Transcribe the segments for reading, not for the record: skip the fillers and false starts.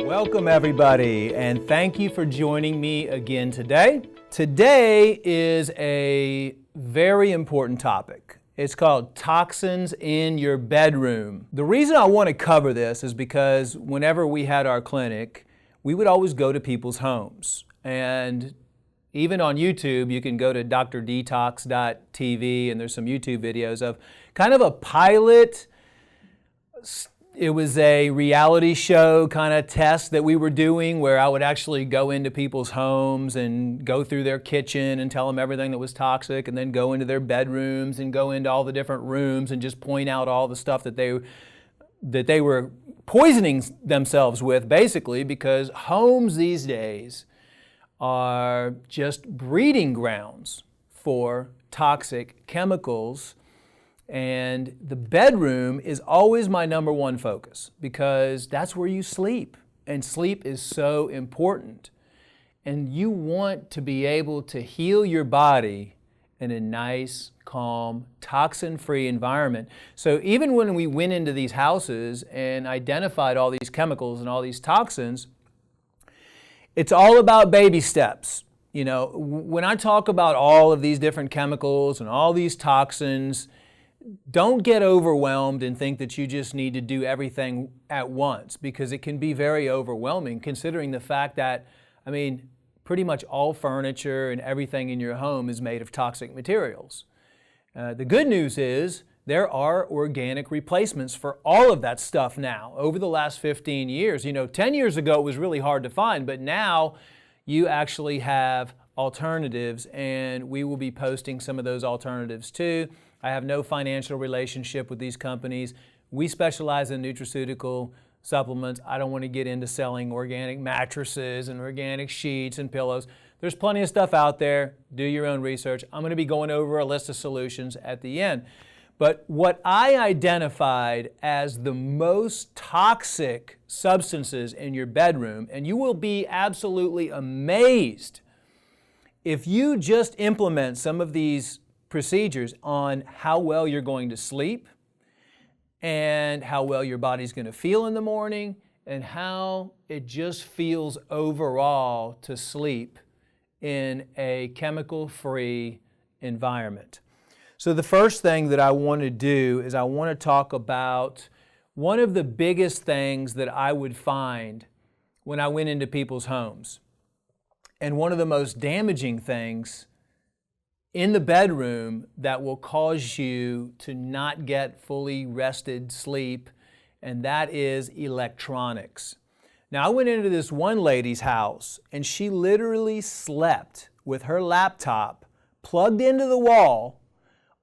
Welcome everybody, and thank you for joining me again today. Today is a very important topic. It's called toxins in your bedroom. The reason I want to cover this is because whenever we had our clinic, we would always go to people's homes. And even on YouTube, you can go to drdetox.tv and there's some YouTube videos of kind of a pilot. It was a reality show kind of test that we were doing where I would actually go into people's homes and go through their kitchen and tell them everything that was toxic, and then go into their bedrooms and go into all the different rooms and just point out all the stuff that they were poisoning themselves with, basically, because homes these days are just breeding grounds for toxic chemicals. And the bedroom is always my number one focus because that's where you sleep. And sleep is so important. And you want to be able to heal your body in a nice, calm, toxin-free environment. So even when we went into these houses and identified all these chemicals and all these toxins, it's all about baby steps. You know, when I talk about all of these different chemicals and all these toxins, don't get overwhelmed and think that you just need to do everything at once, because it can be very overwhelming considering the fact that, pretty much all furniture and everything in your home is made of toxic materials. The good news is there are organic replacements for all of that stuff now. Over the last 15 years, 10 years ago it was really hard to find, but now you actually have alternatives, and we will be posting some of those alternatives too. I have no financial relationship with these companies. We specialize in nutraceutical supplements. I don't want to get into selling organic mattresses and organic sheets and pillows. There's plenty of stuff out there. Do your own research. I'm going to be going over a list of solutions at the end. But what I identified as the most toxic substances in your bedroom, and you will be absolutely amazed if you just implement some of these procedures on how well you're going to sleep and how well your body's going to feel in the morning and how it just feels overall to sleep in a chemical-free environment. So the first thing that I want to do is I want to talk about one of the biggest things that I would find when I went into people's homes, and one of the most damaging things in the bedroom that will cause you to not get fully rested sleep, and that is electronics. Now, I went into this one lady's house, and she literally slept with her laptop plugged into the wall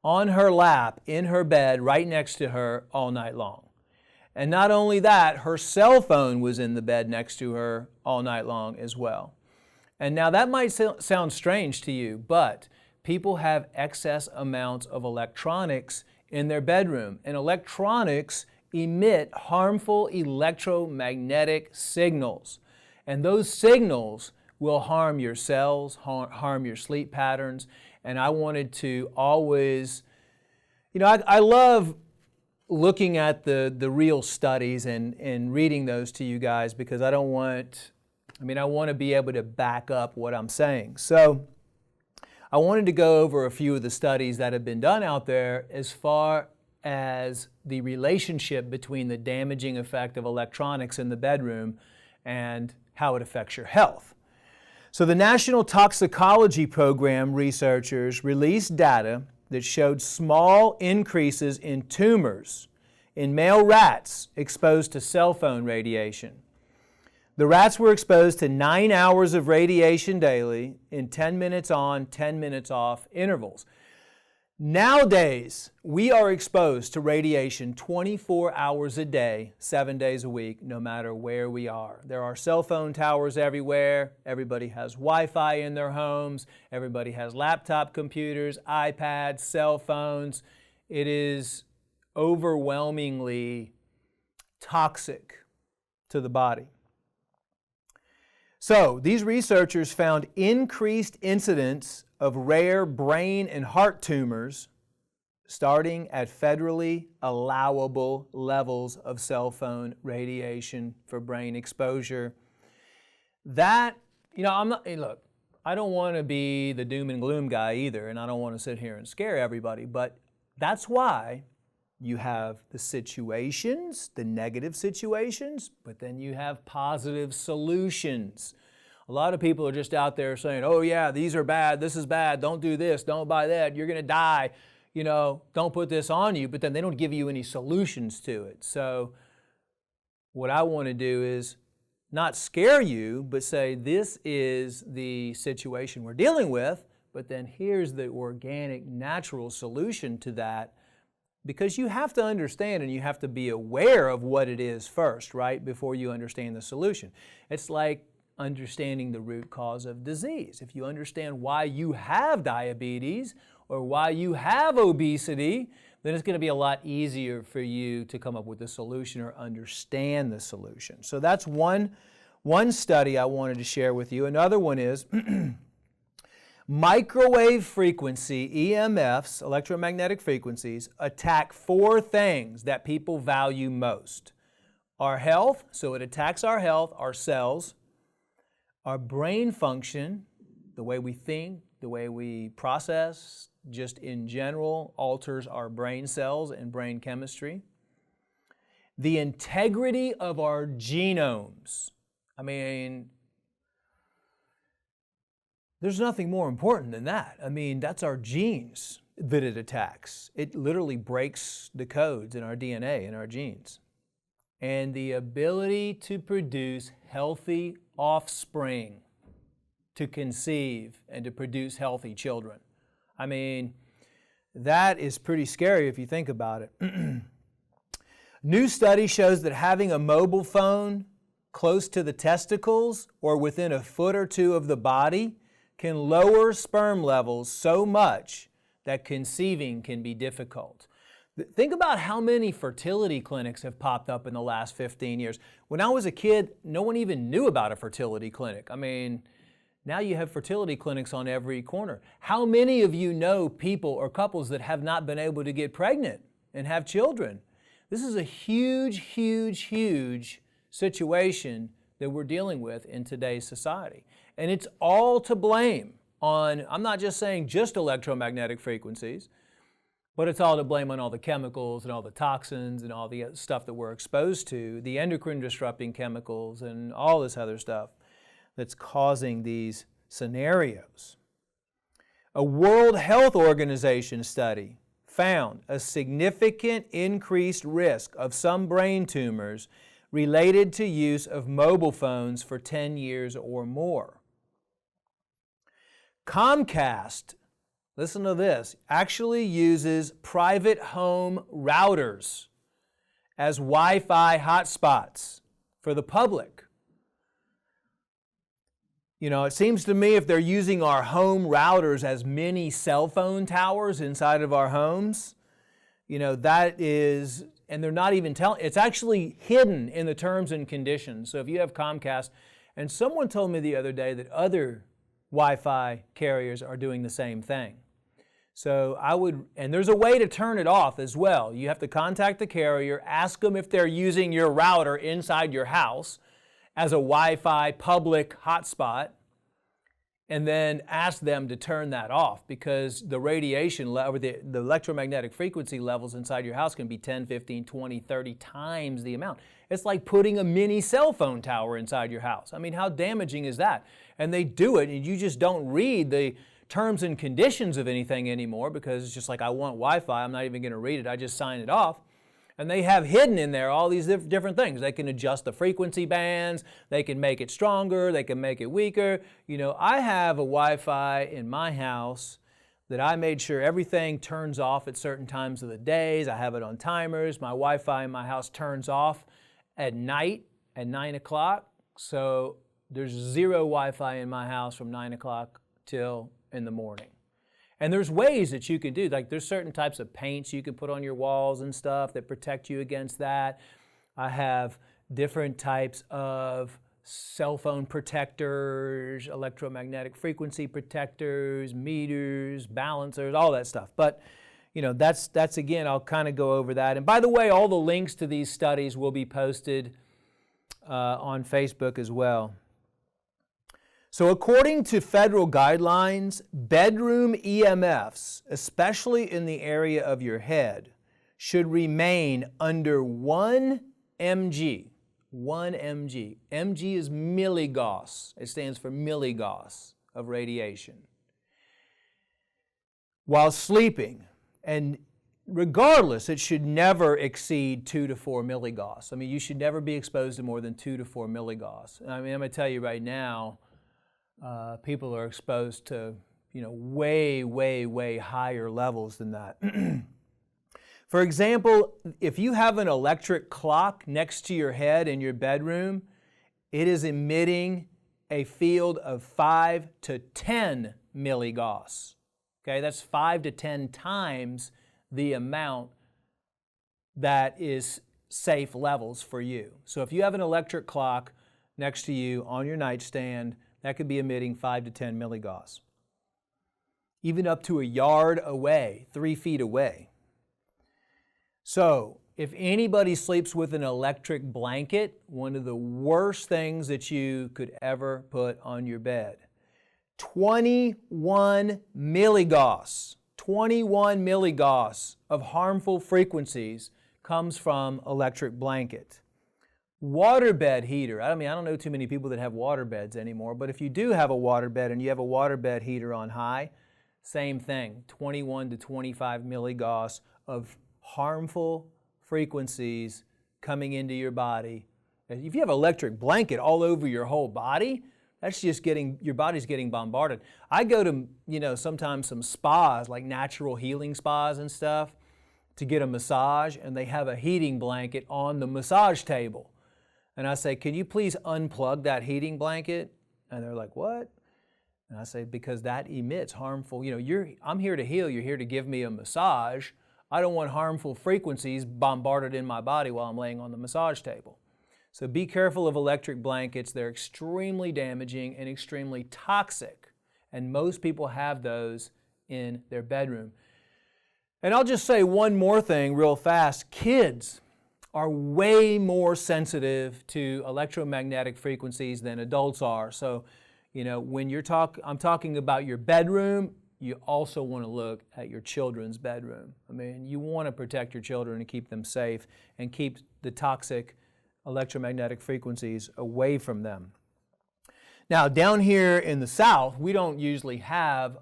on her lap in her bed right next to her all night long. And not only that, her cell phone was in the bed next to her all night long as well. And now that might sound strange to you, but people have excess amounts of electronics in their bedroom, and electronics emit harmful electromagnetic signals. And those signals will harm your cells, harm your sleep patterns. And I wanted to always, I love looking at the real studies and reading those to you guys, because I want to be able to back up what I'm saying. So I wanted to go over a few of the studies that have been done out there as far as the relationship between the damaging effect of electronics in the bedroom and how it affects your health. So the National Toxicology Program researchers released data that showed small increases in tumors in male rats exposed to cell phone radiation. The rats were exposed to 9 hours of radiation daily in 10 minutes on, 10 minutes off intervals. Nowadays, we are exposed to radiation 24 hours a day, 7 days a week, no matter where we are. There are cell phone towers everywhere. Everybody has Wi-Fi in their homes. Everybody has laptop computers, iPads, cell phones. It is overwhelmingly toxic to the body. So, these researchers found increased incidence of rare brain and heart tumors starting at federally allowable levels of cell phone radiation for brain exposure. That, look, I don't want to be the doom and gloom guy either, and I don't want to sit here and scare everybody, but that's why you have the situations, the negative situations, but then you have positive solutions. A lot of people are just out there saying, oh yeah, these are bad, this is bad, don't do this, don't buy that, you're going to die, don't put this on you, but then they don't give you any solutions to it. So what I want to do is not scare you, but say this is the situation we're dealing with, but then here's the organic, natural solution to that, because you have to understand and you have to be aware of what it is first, right, before you understand the solution. It's like understanding the root cause of disease. If you understand why you have diabetes or why you have obesity, then it's going to be a lot easier for you to come up with a solution or understand the solution. So that's one study I wanted to share with you. Another one is microwave frequency, EMFs, electromagnetic frequencies, attack 4 things that people value most. Our health, so it attacks our health, our cells, our brain function, the way we think, the way we process, just in general, alters our brain cells and brain chemistry. The integrity of our genomes. I mean, there's nothing more important than that. I mean, that's our genes that it attacks. It literally breaks the codes in our DNA and our genes. And the ability to produce healthy offspring, to conceive and to produce healthy children. I mean, that is pretty scary if you think about it. New study shows that having a mobile phone close to the testicles or within a foot or two of the body can lower sperm levels so much that conceiving can be difficult. Think about how many fertility clinics have popped up in the last 15 years. When I was a kid, no one even knew about a fertility clinic. I mean, now you have fertility clinics on every corner. How many of you know people or couples that have not been able to get pregnant and have children? This is a huge, huge, huge situation that we're dealing with in today's society. And it's all to blame on, I'm not just saying just electromagnetic frequencies, but it's all to blame on all the chemicals and all the toxins and all the stuff that we're exposed to, the endocrine disrupting chemicals and all this other stuff that's causing these scenarios. A World Health Organization study found a significant increased risk of some brain tumors related to use of mobile phones for 10 years or more. Comcast, listen to this, actually uses private home routers as Wi-Fi hotspots for the public. It seems to me if they're using our home routers as mini cell phone towers inside of our homes, that is, and they're not even telling, it's actually hidden in the terms and conditions. So if you have Comcast, and someone told me the other day that other Wi-Fi carriers are doing the same thing. So and there's a way to turn it off as well. You have to contact the carrier, ask them if they're using your router inside your house as a Wi-Fi public hotspot, and then ask them to turn that off, because the radiation level, the electromagnetic frequency levels inside your house can be 10, 15, 20, 30 times the amount. It's like putting a mini cell phone tower inside your house. I mean, how damaging is that? And they do it, and you just don't read the terms and conditions of anything anymore, because it's just like, I want Wi-Fi, I'm not even going to read it, I just sign it off. And they have hidden in there all these different things. They can adjust the frequency bands, they can make it stronger, they can make it weaker. I have a Wi-Fi in my house that I made sure everything turns off at certain times of the days. I have it on timers. My Wi-Fi in my house turns off at night at 9 o'clock. So there's zero Wi-Fi in my house from 9 o'clock till in the morning. And there's ways that you can do, like there's certain types of paints you can put on your walls and stuff that protect you against that. I have different types of cell phone protectors, electromagnetic frequency protectors, meters, balancers, all that stuff. But, that's again, I'll kind of go over that. And by the way, all the links to these studies will be posted on Facebook as well. So according to federal guidelines, bedroom EMFs, especially in the area of your head, should remain under 1 mg. 1 mg. Mg is milligauss. It stands for milligauss of radiation. While sleeping, and regardless, it should never exceed 2 to 4 milligauss. I mean, you should never be exposed to more than 2 to 4 milligauss. I mean, I'm going to tell you right now, people are exposed to, way, way, way higher levels than that. For example, if you have an electric clock next to your head in your bedroom, it is emitting a field of 5 to 10 milligauss. Okay, that's 5 to 10 times the amount that is safe levels for you. So if you have an electric clock next to you on your nightstand, that could be emitting 5 to 10 milligauss. Even up to a yard away, 3 feet away. So if anybody sleeps with an electric blanket, one of the worst things that you could ever put on your bed. 21 milligauss of harmful frequencies comes from electric blanket. Waterbed heater. I don't know too many people that have waterbeds anymore, but if you do have a waterbed and you have a waterbed heater on high, same thing, 21 to 25 milligauss of harmful frequencies coming into your body. If you have an electric blanket all over your whole body, that's just your body's getting bombarded. I go to, sometimes some spas, like natural healing spas and stuff, to get a massage, and they have a heating blanket on the massage table. And I say, can you please unplug that heating blanket? And they're like, what? And I say, because that emits harmful, I'm here to heal, you're here to give me a massage. I don't want harmful frequencies bombarded in my body while I'm laying on the massage table. So be careful of electric blankets. They're extremely damaging and extremely toxic. And most people have those in their bedroom. And I'll just say one more thing real fast. Kids are way more sensitive to electromagnetic frequencies than adults are. So, when I'm talking about your bedroom, you also want to look at your children's bedroom. I mean, you want to protect your children and keep them safe and keep the toxic electromagnetic frequencies away from them. Now, down here in the South, we don't usually have,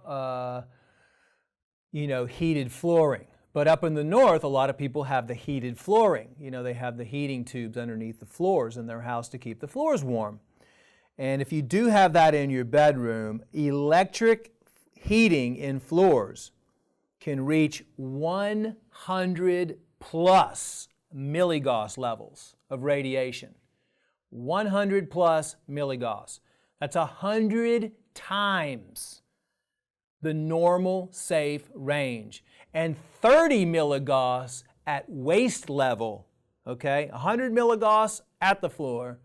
heated flooring. But up in the North, a lot of people have the heated flooring. They have the heating tubes underneath the floors in their house to keep the floors warm. And if you do have that in your bedroom, electric heating in floors can reach 100 plus milligauss levels of radiation. 100 plus milligauss. That's 100 times the normal safe range. And 30 milligauss at waist level, okay? 100 milligauss at the floor,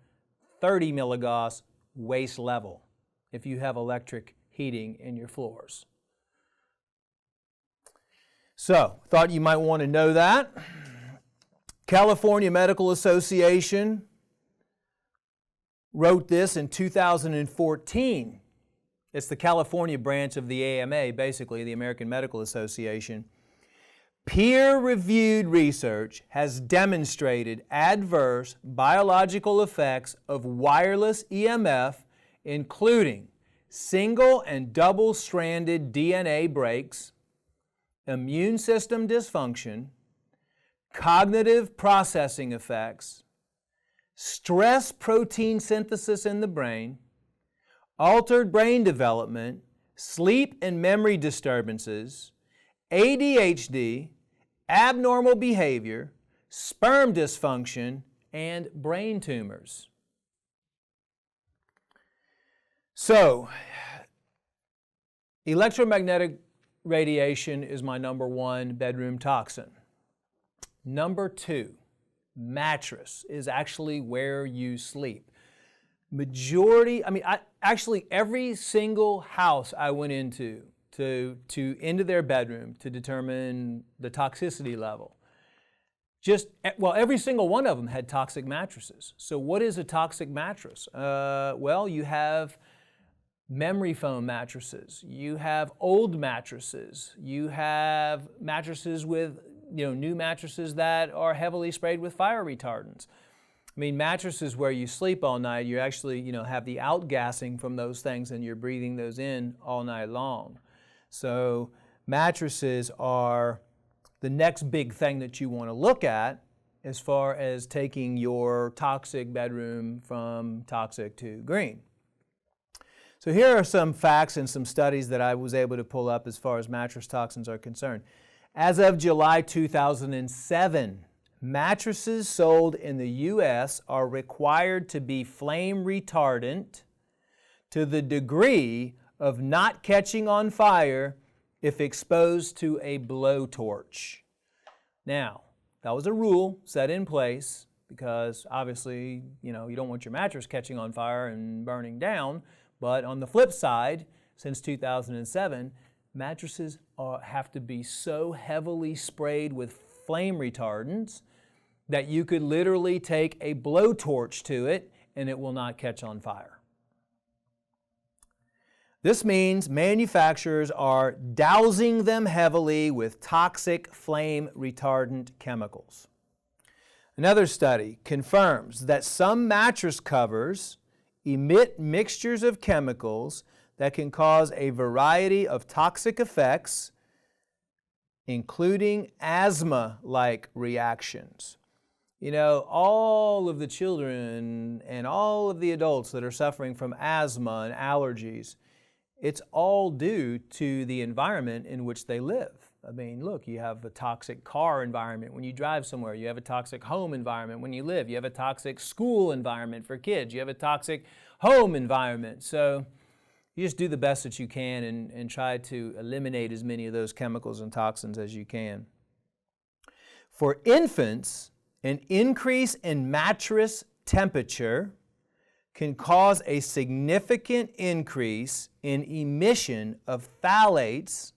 30 milligauss waist level if you have electric heating in your floors. So, thought you might want to know that. California Medical Association wrote this in 2014. It's the California branch of the AMA, basically, the American Medical Association. Peer-reviewed research has demonstrated adverse biological effects of wireless EMF, including single and double-stranded DNA breaks, immune system dysfunction, cognitive processing effects, stress protein synthesis in the brain, altered brain development, sleep and memory disturbances, ADHD, abnormal behavior, sperm dysfunction, and brain tumors. So, electromagnetic radiation is my number one bedroom toxin. Number two, mattress is actually where you sleep. Actually every single house I went into into their bedroom to determine the toxicity level. Every single one of them had toxic mattresses. So what is a toxic mattress? Well, you have memory foam mattresses, you have old mattresses, you have mattresses with, new mattresses that are heavily sprayed with fire retardants. I mean, mattresses where you sleep all night, you actually, have the outgassing from those things and you're breathing those in all night long. So mattresses are the next big thing that you want to look at as far as taking your toxic bedroom from toxic to green. So here are some facts and some studies that I was able to pull up as far as mattress toxins are concerned. As of July 2007, mattresses sold in the U.S. are required to be flame retardant to the degree of not catching on fire if exposed to a blowtorch. Now, that was a rule set in place because obviously, you don't want your mattress catching on fire and burning down. But on the flip side, since 2007, mattresses have to be so heavily sprayed with flame retardants that you could literally take a blowtorch to it and it will not catch on fire. This means manufacturers are dousing them heavily with toxic flame retardant chemicals. Another study confirms that some mattress covers emit mixtures of chemicals that can cause a variety of toxic effects, including asthma-like reactions. All of the children and all of the adults that are suffering from asthma and allergies, it's all due to the environment in which they live. I mean, look, you have a toxic car environment when you drive somewhere. You have a toxic home environment when you live. You have a toxic school environment for kids. You have a toxic home environment. So you just do the best that you can and try to eliminate as many of those chemicals and toxins as you can. For infants, an increase in mattress temperature can cause a significant increase in emission of phthalates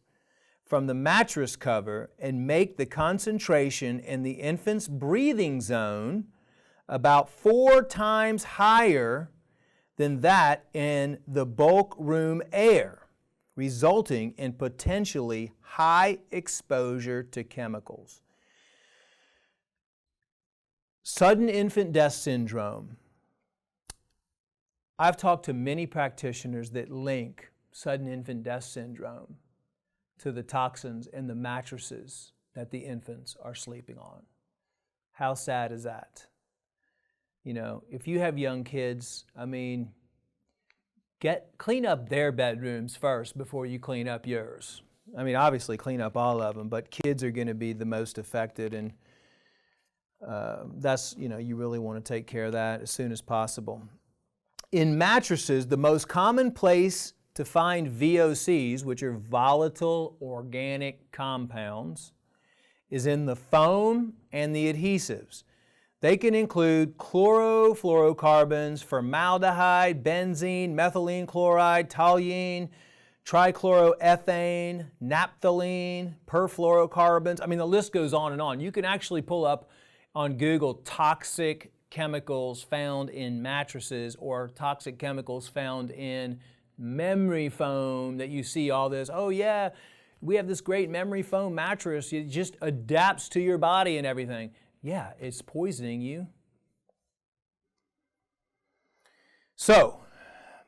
from the mattress cover and make the concentration in the infant's breathing zone about 4 times higher than that in the bulk room air, resulting in potentially high exposure to chemicals. Sudden infant death syndrome. I've talked to many practitioners that link sudden infant death syndrome to the toxins in the mattresses that the infants are sleeping on. How sad is that? If you have young kids, clean up their bedrooms first before you clean up yours. Obviously clean up all of them, but kids are going to be the most affected, and you really want to take care of that as soon as possible. In mattresses, the most common place to find VOCs, which are volatile organic compounds, is in the foam and the adhesives. They can include chlorofluorocarbons, formaldehyde, benzene, methylene chloride, toluene, trichloroethane, naphthalene, perfluorocarbons. The list goes on and on. You can actually pull up on Google toxic chemicals found in mattresses or toxic chemicals found in memory foam that you see all this. Oh yeah, we have this great memory foam mattress. It just adapts to your body and everything. Yeah, it's poisoning you. So,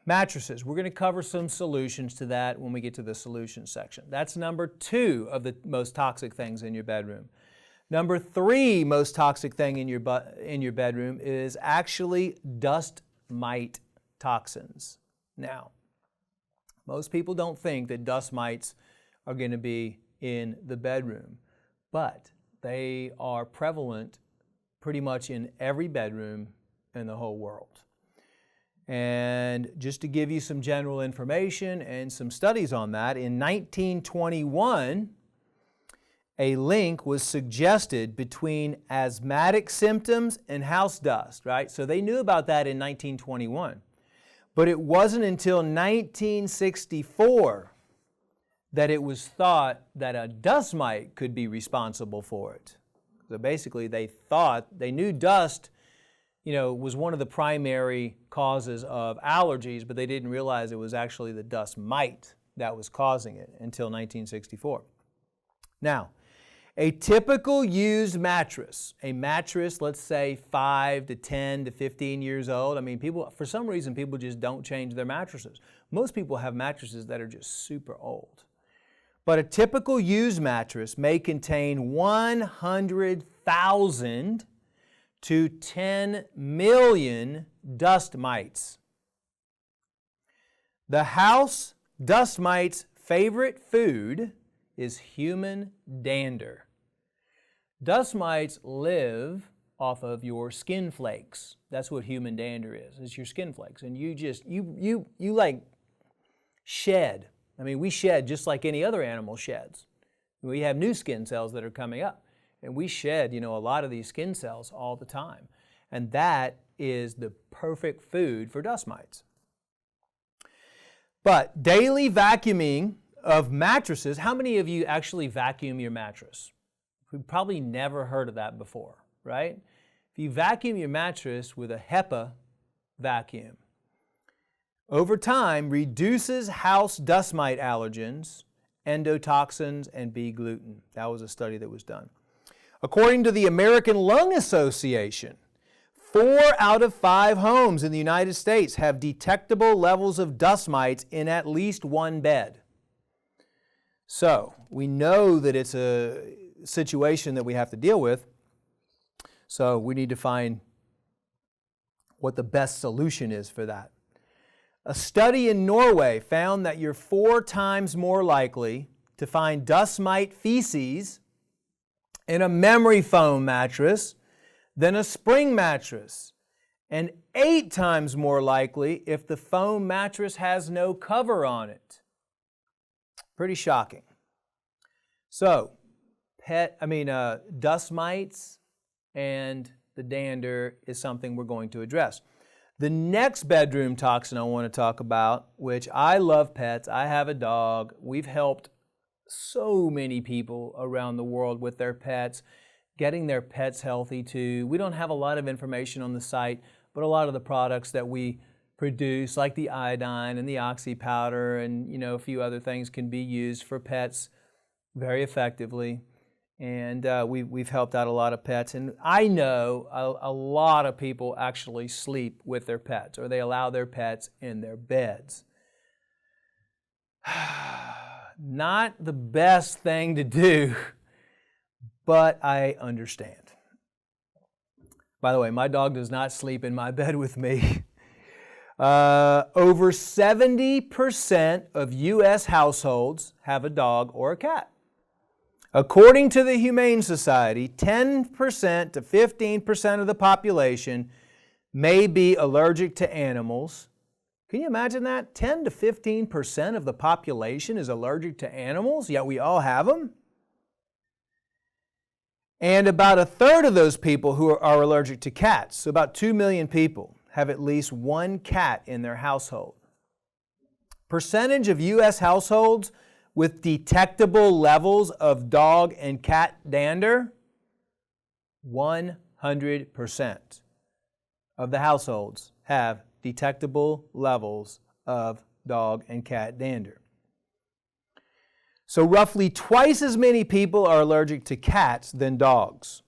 mattresses. We're going to cover some solutions to that when we get to the solution section. That's number 2 of the most toxic things in your bedroom. Number 3 most toxic thing in your bedroom is actually dust mite toxins. Now, most people don't think that dust mites are going to be in the bedroom, but they are prevalent pretty much in every bedroom in the whole world. And just to give you some general information and some studies on that, in 1921, a link was suggested between asthmatic symptoms and house dust, right? So they knew about that in 1921. But it wasn't until 1964 that it was thought that a dust mite could be responsible for it. So basically they knew dust, was one of the primary causes of allergies, but they didn't realize it was actually the dust mite that was causing it until 1964. Now, a typical used mattress, a mattress, let's say 5 to 10 to 15 years old. I mean, for some reason, people just don't change their mattresses. Most people have mattresses that are just super old. But a typical used mattress may contain 100,000 to 10 million dust mites. The house dust mite's favorite food is human dander. Dust mites live off of your skin flakes. That's what human dander is. It's your skin flakes. And you like shed. I mean, we shed just like any other animal sheds. We have new skin cells that are coming up. And we shed, a lot of these skin cells all the time. And that is the perfect food for dust mites. But daily vacuuming of mattresses, how many of you actually vacuum your mattress? We've probably never heard of that before, right? If you vacuum your mattress with a HEPA vacuum, over time reduces house dust mite allergens, endotoxins, and bee gluten. That was a study that was done. According to the American Lung Association, 4 out of 5 homes in the United States have detectable levels of dust mites in at least one bed. So, we know that it's a situation that we have to deal with, so we need to find what the best solution is for that. A study in Norway found that you're 4 times more likely to find dust mite feces in a memory foam mattress than a spring mattress, and 8 times more likely if the foam mattress has no cover on it. Pretty shocking. So, dust mites and the dander is something we're going to address. The next bedroom toxin I want to talk about, which I love pets, I have a dog, we've helped so many people around the world with their pets, getting their pets healthy too. We don't have a lot of information on the site, but a lot of the products that we produce, like the iodine and the oxy powder and a few other things, can be used for pets very effectively. And we've helped out a lot of pets. And I know a lot of people actually sleep with their pets, or they allow their pets in their beds. Not the best thing to do, but I understand. By the way, my dog does not sleep in my bed with me. Over 70% of U.S. households have a dog or a cat. According to the Humane Society, 10% to 15% of the population may be allergic to animals. Can you imagine that? 10 to 15% of the population is allergic to animals, yet we all have them. And about a third of those people who are allergic to cats, so about 2 million people, have at least one cat in their household. Percentage of U.S. households with detectable levels of dog and cat dander, 100% of the households have detectable levels of dog and cat dander. So roughly twice as many people are allergic to cats than dogs.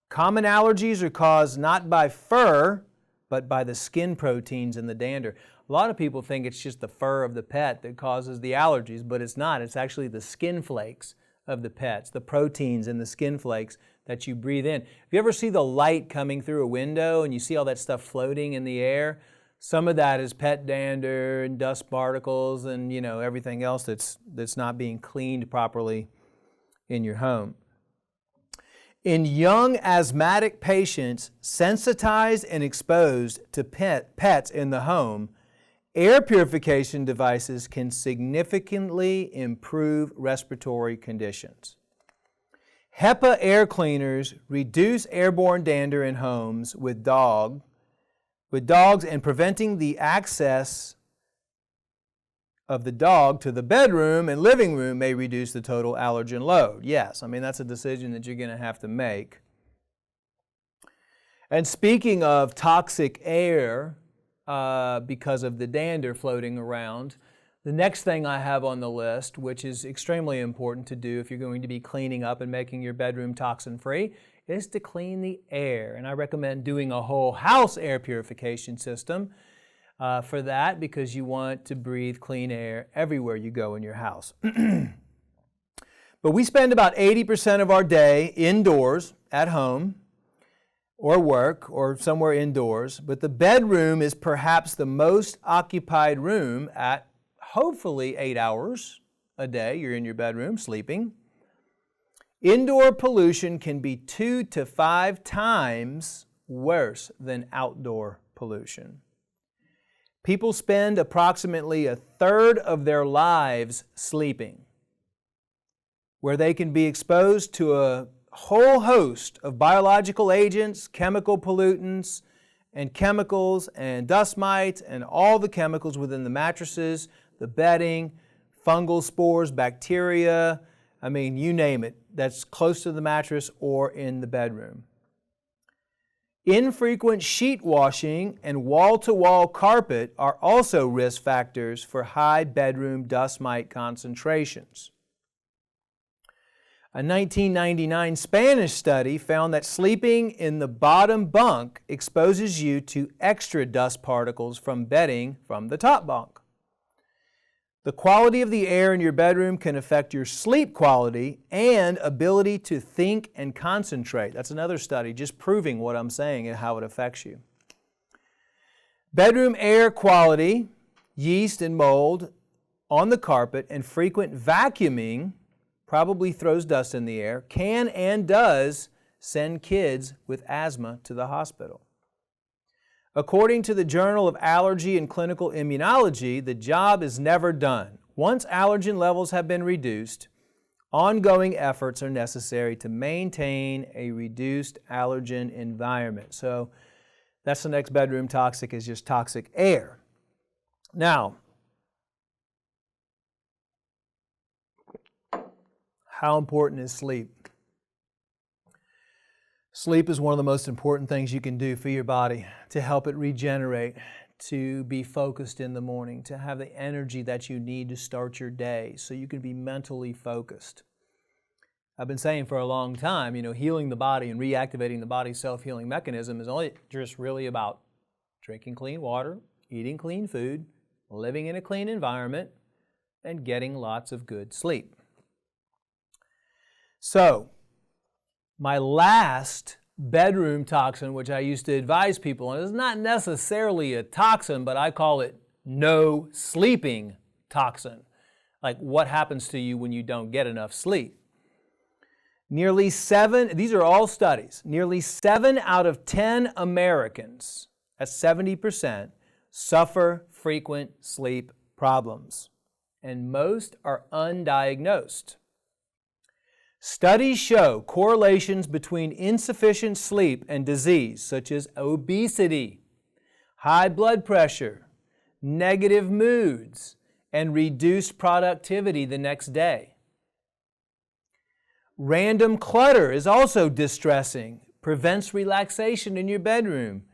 Common allergies are caused not by fur, but by the skin proteins in the dander. A lot of people think it's just the fur of the pet that causes the allergies, but it's not. It's actually the skin flakes of the pets, the proteins in the skin flakes that you breathe in. If you ever see the light coming through a window and you see all that stuff floating in the air, some of that is pet dander and dust particles and everything else that's not being cleaned properly in your home. In young asthmatic patients sensitized and exposed to pets in the home, air purification devices can significantly improve respiratory conditions. HEPA air cleaners reduce airborne dander in homes with dogs and preventing the access of the dog to the bedroom and living room may reduce the total allergen load. Yes, I mean, that's a decision that you're going to have to make. And speaking of toxic air, because of the dander floating around, the next thing I have on the list, which is extremely important to do if you're going to be cleaning up and making your bedroom toxin-free, is to clean the air. And I recommend doing a whole house air purification system for that, because you want to breathe clean air everywhere you go in your house. But we spend about 80% of our day indoors, at home, or work, or somewhere indoors. But the bedroom is perhaps the most occupied room at hopefully 8 hours a day. You're in your bedroom sleeping. Indoor pollution can be 2 to 5 times worse than outdoor pollution. People spend approximately a third of their lives sleeping, where they can be exposed to a whole host of biological agents, chemical pollutants, and chemicals and dust mites and all the chemicals within the mattresses, the bedding, fungal spores, bacteria, I mean, you name it, that's close to the mattress or in the bedroom. Infrequent sheet washing and wall-to-wall carpet are also risk factors for high bedroom dust mite concentrations. A 1999 Spanish study found that sleeping in the bottom bunk exposes you to extra dust particles from bedding from the top bunk. The quality of the air in your bedroom can affect your sleep quality and ability to think and concentrate. That's another study just proving what I'm saying and how it affects you. Bedroom air quality, yeast and mold on the carpet, and frequent vacuuming probably throws dust in the air, can and does send kids with asthma to the hospital. According to the Journal of Allergy and Clinical Immunology, the job is never done. Once allergen levels have been reduced, ongoing efforts are necessary to maintain a reduced allergen environment. So that's the next bedroom toxic, is just toxic air. Now, how important is sleep? Sleep is one of the most important things you can do for your body to help it regenerate, to be focused in the morning, to have the energy that you need to start your day so you can be mentally focused. I've been saying for a long time, healing the body and reactivating the body's self-healing mechanism is only just really about drinking clean water, eating clean food, living in a clean environment, and getting lots of good sleep. So, my last bedroom toxin, which I used to advise people on, is not necessarily a toxin, but I call it no sleeping toxin. Like what happens to you when you don't get enough sleep. These are all studies, nearly 7 out of 10 Americans, that's 70%, suffer frequent sleep problems, and most are undiagnosed. Studies show correlations between insufficient sleep and disease, such as obesity, high blood pressure, negative moods, and reduced productivity the next day. Random clutter is also distressing, prevents relaxation in your bedroom,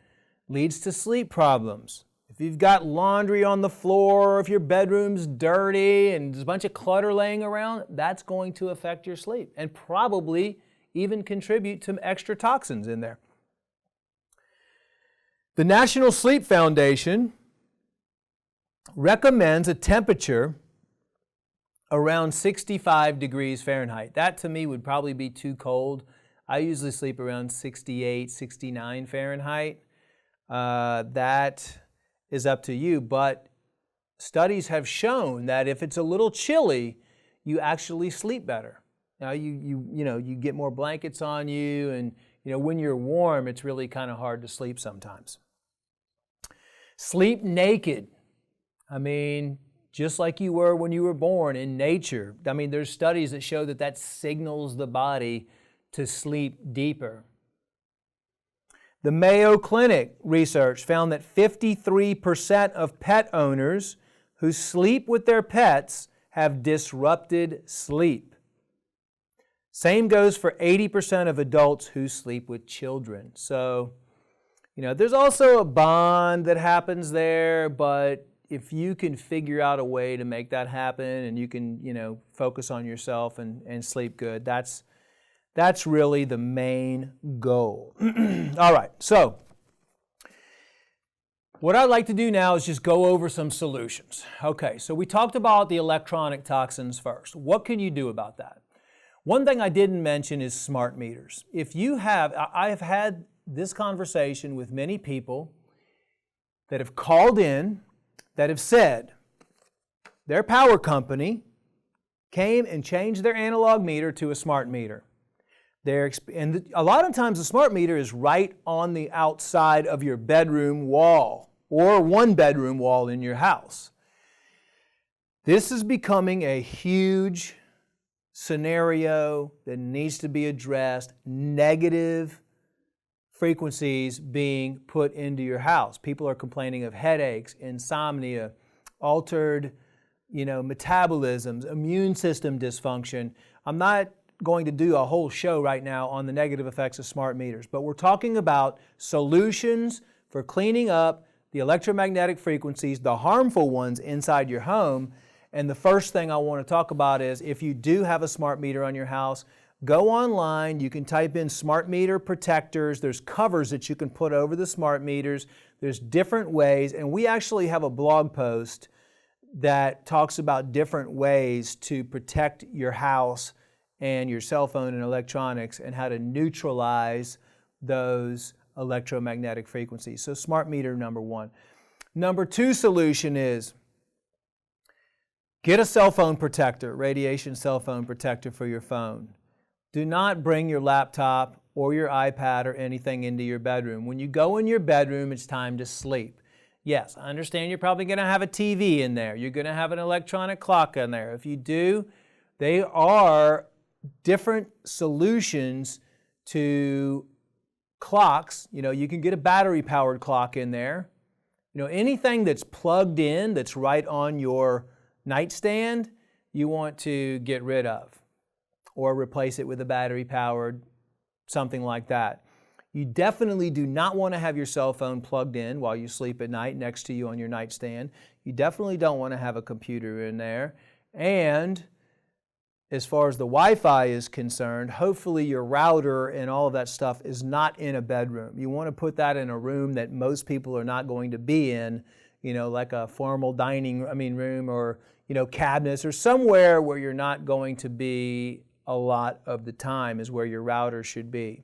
leads to sleep problems. If you've got laundry on the floor, or if your bedroom's dirty and there's a bunch of clutter laying around, that's going to affect your sleep and probably even contribute to extra toxins in there. The National Sleep Foundation recommends a temperature around 65 degrees Fahrenheit. That to me would probably be too cold. I usually sleep around 68, 69 Fahrenheit. That is up to you, but studies have shown that if it's a little chilly, you actually sleep better. Now you get more blankets on you, and when you're warm, it's really kind of hard to sleep sometimes. Sleep naked. Just like you were when you were born in nature. There's studies that show that signals the body to sleep deeper. The Mayo Clinic research found that 53% of pet owners who sleep with their pets have disrupted sleep. Same goes for 80% of adults who sleep with children. So, there's also a bond that happens there, but if you can figure out a way to make that happen and you can, focus on yourself and sleep good, that's really the main goal. All right, so what I'd like to do now is just go over some solutions. Okay, so we talked about the electronic toxins first. What can you do about that? One thing I didn't mention is smart meters. I have had this conversation with many people that have called in that have said their power company came and changed their analog meter to a smart meter. And a lot of times the smart meter is right on the outside of your bedroom wall or one bedroom wall in your house. This is becoming a huge scenario that needs to be addressed. Negative frequencies being put into your house. People are complaining of headaches, insomnia, altered, metabolisms, immune system dysfunction. I'm not going to do a whole show right now on the negative effects of smart meters, but we're talking about solutions for cleaning up the electromagnetic frequencies, the harmful ones inside your home. And the first thing I want to talk about is if you do have a smart meter on your house, go online, you can type in smart meter protectors. There's covers that you can put over the smart meters. There's different ways, and we actually have a blog post that talks about different ways to protect your house and your cell phone and electronics and how to neutralize those electromagnetic frequencies. So smart meter, number one. Number two solution is get a cell phone protector, radiation cell phone protector for your phone. Do not bring your laptop or your iPad or anything into your bedroom. When you go in your bedroom, it's time to sleep. Yes, I understand you're probably going to have a TV in there. You're going to have an electronic clock in there. If you do, they are different solutions to clocks. You can get a battery-powered clock in there. Anything that's plugged in, that's right on your nightstand, you want to get rid of or replace it with a battery-powered, something like that. You definitely do not want to have your cell phone plugged in while you sleep at night next to you on your nightstand. You definitely don't want to have a computer in there. And as far as the Wi-Fi is concerned, hopefully your router and all of that stuff is not in a bedroom. You want to put that in a room that most people are not going to be in, like a formal room or, cabinets or somewhere where you're not going to be a lot of the time is where your router should be.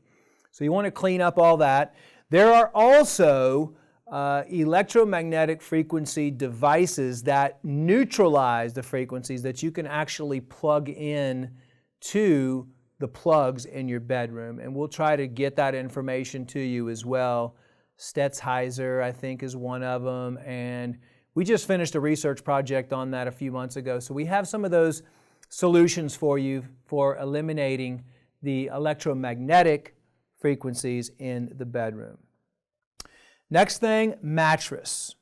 So you want to clean up all that. There are also electromagnetic frequency devices that neutralize the frequencies that you can actually plug in to the plugs in your bedroom. And we'll try to get that information to you as well. Stetsheiser, I think, is one of them. And we just finished a research project on that a few months ago. So we have some of those solutions for you for eliminating the electromagnetic frequencies in the bedroom. Next thing, mattress.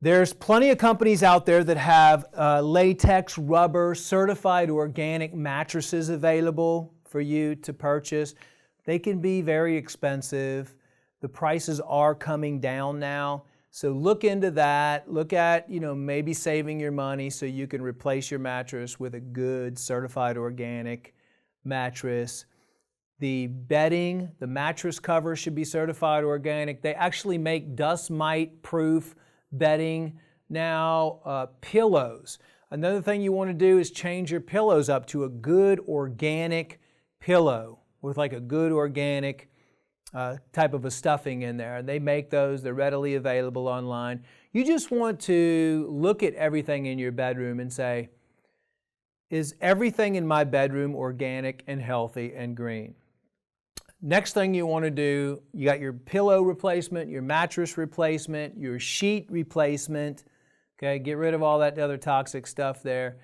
There's plenty of companies out there that have latex, rubber, certified organic mattresses available for you to purchase. They can be very expensive. The prices are coming down now. So look into that. Look at, maybe saving your money so you can replace your mattress with a good certified organic mattress. The bedding, the mattress cover should be certified organic. They actually make dust mite proof bedding now. Pillows. Another thing you want to do is change your pillows up to a good organic pillow with like a good organic type of a stuffing in there. And they make those. They're readily available online. You just want to look at everything in your bedroom and say, is everything in my bedroom organic and healthy and green? Next thing you want to do, you got your pillow replacement, your mattress replacement, your sheet replacement. Okay, get rid of all that other toxic stuff there.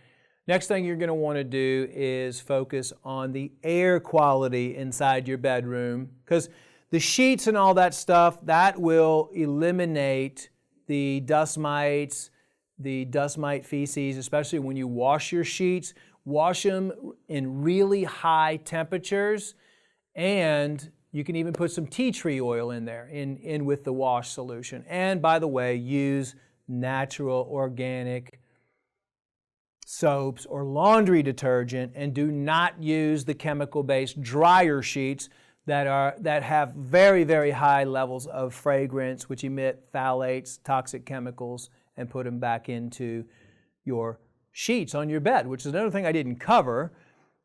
Next thing you're going to want to do is focus on the air quality inside your bedroom, because the sheets and all that stuff, that will eliminate the dust mites, the dust mite feces, especially when you wash your sheets. Wash them in really high temperatures, and you can even put some tea tree oil in there in with the wash solution. And by the way, use natural organic soaps or laundry detergent, and do not use the chemical-based dryer sheets that have very, very high levels of fragrance, which emit phthalates, toxic chemicals, and put them back into your sheets on your bed, which is another thing I didn't cover,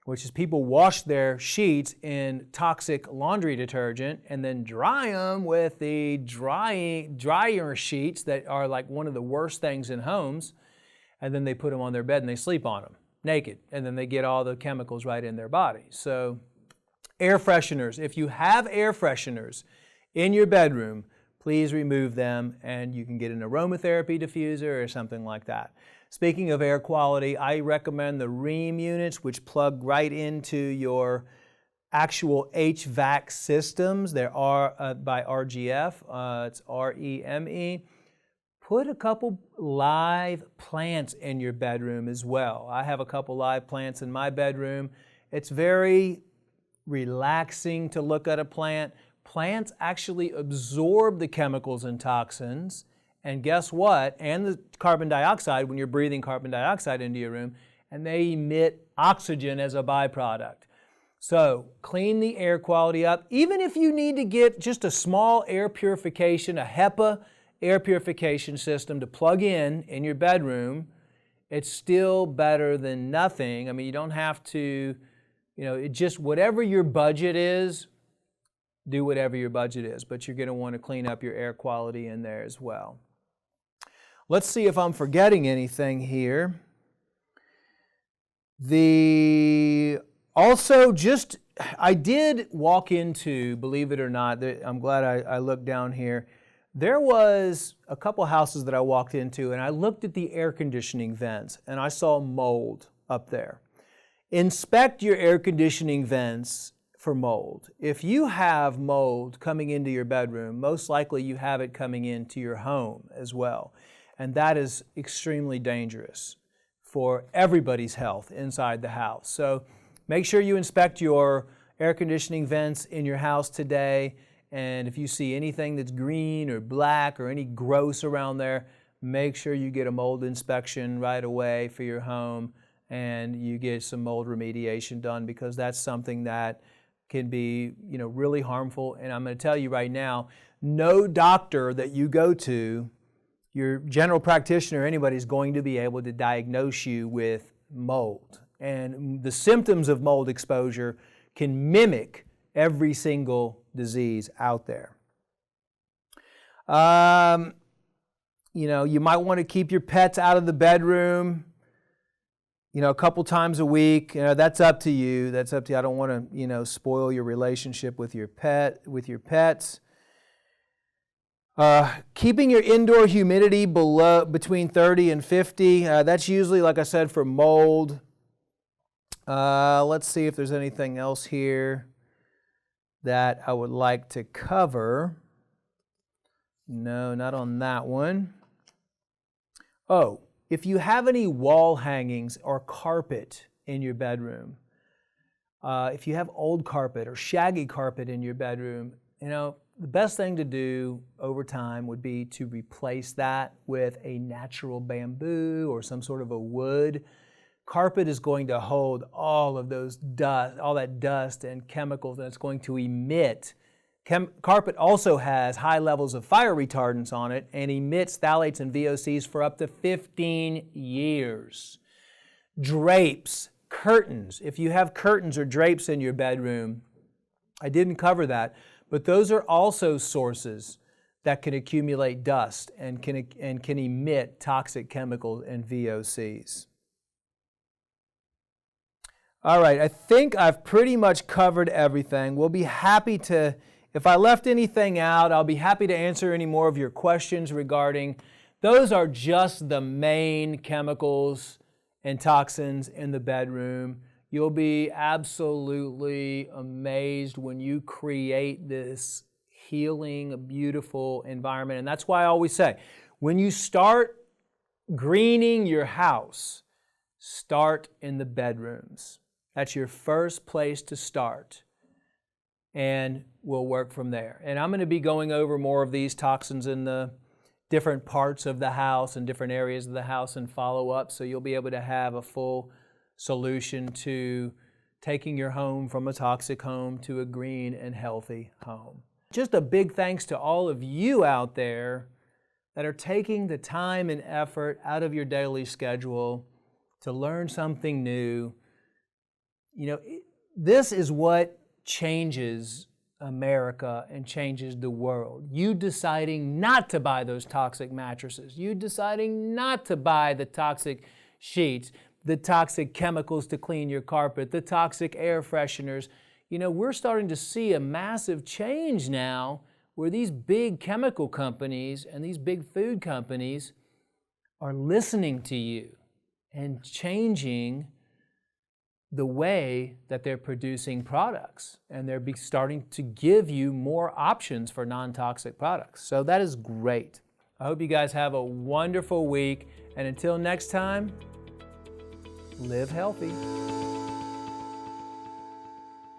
which is people wash their sheets in toxic laundry detergent and then dry them with the dryer sheets that are like one of the worst things in homes, and then they put them on their bed and they sleep on them naked, and then they get all the chemicals right in their body. So air fresheners, if you have air fresheners in your bedroom, please remove them, and you can get an aromatherapy diffuser or something like that. Speaking of air quality, I recommend the Ream units, which plug right into your actual HVAC systems. They are by RGF, it's REME. Put a couple live plants in your bedroom as well. I have a couple live plants in my bedroom. It's very relaxing to look at a plant. Plants actually absorb the chemicals and toxins, and guess what? And the carbon dioxide when you're breathing carbon dioxide into your room, and they emit oxygen as a byproduct. So clean the air quality up. Even if you need to get just a small air purification, a HEPA air purification system to plug in your bedroom, it's still better than nothing. I mean, you don't have to, it just whatever your budget is, do whatever your budget is, but you're going to want to clean up your air quality in there as well. Let's see if I'm forgetting anything here. I did walk into, believe it or not, I'm glad I looked down here. There was a couple houses that I walked into, and I looked at the air conditioning vents, and I saw mold up there. Inspect your air conditioning vents for mold. If you have mold coming into your bedroom, most likely you have it coming into your home as well. And that is extremely dangerous for everybody's health inside the house. So make sure you inspect your air conditioning vents in your house today. And if you see anything that's green or black or any gross around there, make sure you get a mold inspection right away for your home and you get some mold remediation done, because that's something that can be, really harmful. And I'm going to tell you right now, no doctor that you go to, your general practitioner or anybody, is going to be able to diagnose you with mold. And the symptoms of mold exposure can mimic every single disease out there. You might want to keep your pets out of the bedroom, a couple times a week. That's up to you. I don't want to, spoil your relationship with your pets. Keeping your indoor humidity between 30 and 50. That's usually, like I said, for mold. Let's see if there's anything else here that I would like to cover. No, not on that one. Oh, if you have any wall hangings or carpet in your bedroom, if you have old carpet or shaggy carpet in your bedroom, the best thing to do over time would be to replace that with a natural bamboo or some sort of a wood. Carpet is going to hold all that dust and chemicals, and it's going to emit. Carpet also has high levels of fire retardants on it and emits phthalates and VOCs for up to 15 years. Drapes, curtains. If you have curtains or drapes in your bedroom, I didn't cover that, but those are also sources that can accumulate dust and can emit toxic chemicals and VOCs. All right, I think I've pretty much covered everything. We'll be happy to, if I left anything out, I'll be happy to answer any more of your questions regarding. Those are just the main chemicals and toxins in the bedroom. You'll be absolutely amazed when you create this healing, beautiful environment. And that's why I always say, when you start greening your house, start in the bedrooms. That's your first place to start. And we'll work from there. And I'm going to be going over more of these toxins in the different parts of the house and different areas of the house and follow up, so you'll be able to have a full solution to taking your home from a toxic home to a green and healthy home. Just a big thanks to all of you out there that are taking the time and effort out of your daily schedule to learn something new. You know, this is what changes America and changes the world. You deciding not to buy those toxic mattresses, you deciding not to buy the toxic sheets, the toxic chemicals to clean your carpet, the toxic air fresheners. You know, we're starting to see a massive change now where these big chemical companies and these big food companies are listening to you and changing the way that they're producing products, and they're starting to give you more options for non-toxic products. So that is great. I hope you guys have a wonderful week, and until next time, live healthy.